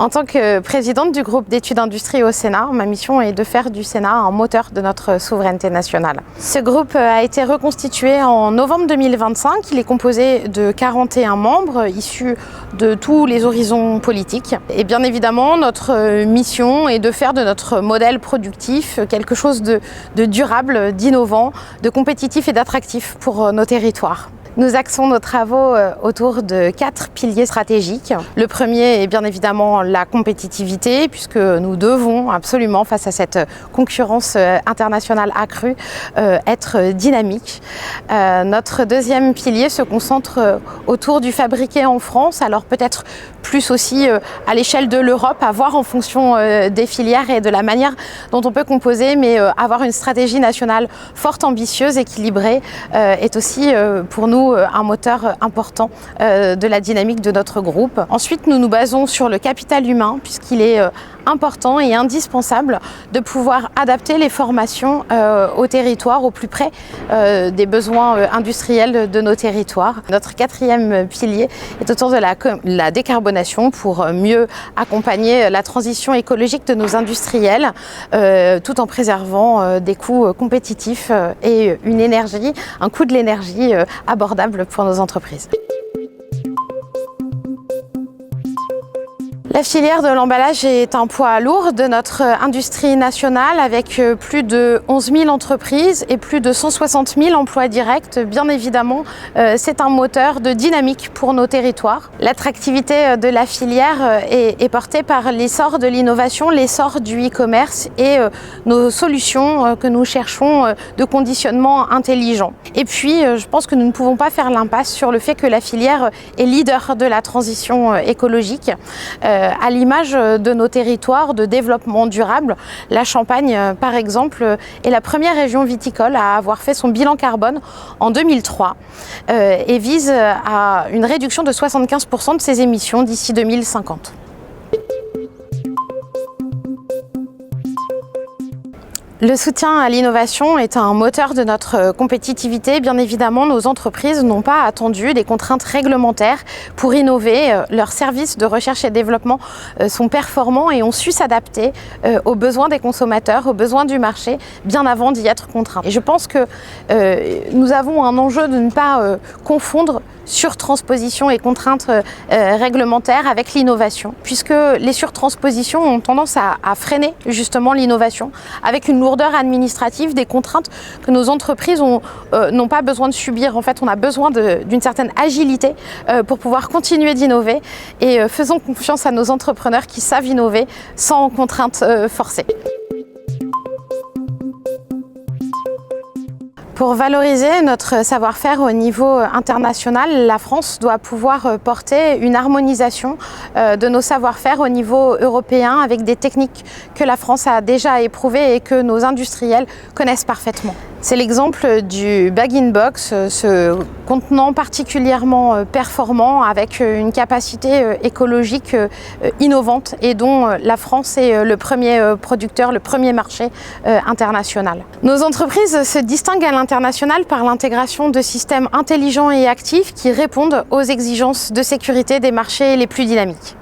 En tant que présidente du groupe d'études industrie au Sénat, ma mission est de faire du Sénat un moteur de notre souveraineté nationale. Ce groupe a été reconstitué en novembre 2025. Il est composé de 41 membres issus de tous les horizons politiques. Et bien évidemment, notre mission est de faire de notre modèle productif quelque chose de durable, d'innovant, de compétitif et d'attractif pour nos territoires. Nous axons nos travaux autour de 4 piliers stratégiques. Le premier est bien évidemment la compétitivité, puisque nous devons absolument, face à cette concurrence internationale accrue, être dynamiques. Notre deuxième pilier se concentre autour du fabriqué en France, alors peut-être plus aussi à l'échelle de l'Europe, à voir en fonction des filières et de la manière dont on peut composer, mais avoir une stratégie nationale forte, ambitieuse, équilibrée est aussi pour nous un moteur important de la dynamique de notre groupe. Ensuite, nous nous basons sur le capital humain, puisqu'il est important et indispensable de pouvoir adapter les formations au territoire, au plus près des besoins industriels de nos territoires. Notre quatrième pilier est autour de la décarbonation pour mieux accompagner la transition écologique de nos industriels tout en préservant des coûts compétitifs et un coût de l'énergie abordable pour nos entreprises. La filière de l'emballage est un poids lourd de notre industrie nationale avec plus de 11 000 entreprises et plus de 160 000 emplois directs. Bien évidemment, c'est un moteur de dynamique pour nos territoires. L'attractivité de la filière est portée par l'essor de l'innovation, l'essor du e-commerce et nos solutions que nous cherchons de conditionnement intelligent. Et puis, je pense que nous ne pouvons pas faire l'impasse sur le fait que la filière est leader de la transition écologique. À l'image de nos territoires de développement durable, la Champagne, par exemple, est la première région viticole à avoir fait son bilan carbone en 2003 et vise à une réduction de 75% de ses émissions d'ici 2050. Le soutien à l'innovation est un moteur de notre compétitivité. Bien évidemment, nos entreprises n'ont pas attendu des contraintes réglementaires pour innover. Leurs services de recherche et développement sont performants et ont su s'adapter aux besoins des consommateurs, aux besoins du marché, bien avant d'y être contraints. Et je pense que nous avons un enjeu de ne pas confondre surtransposition et contraintes réglementaires avec l'innovation, puisque les surtranspositions ont tendance à freiner justement l'innovation avec une lourdeur administrative, des contraintes que nos entreprises n'ont pas besoin de subir. En fait, on a besoin d'une certaine agilité pour pouvoir continuer d'innover et faisons confiance à nos entrepreneurs qui savent innover sans contraintes forcées. Pour valoriser notre savoir-faire au niveau international, la France doit pouvoir porter une harmonisation de nos savoir-faire au niveau européen avec des techniques que la France a déjà éprouvées et que nos industriels connaissent parfaitement. C'est l'exemple du bag-in-box, ce contenant particulièrement performant avec une capacité écologique innovante et dont la France est le premier producteur, le premier marché international. Nos entreprises se distinguent à l'international par l'intégration de systèmes intelligents et actifs qui répondent aux exigences de sécurité des marchés les plus dynamiques.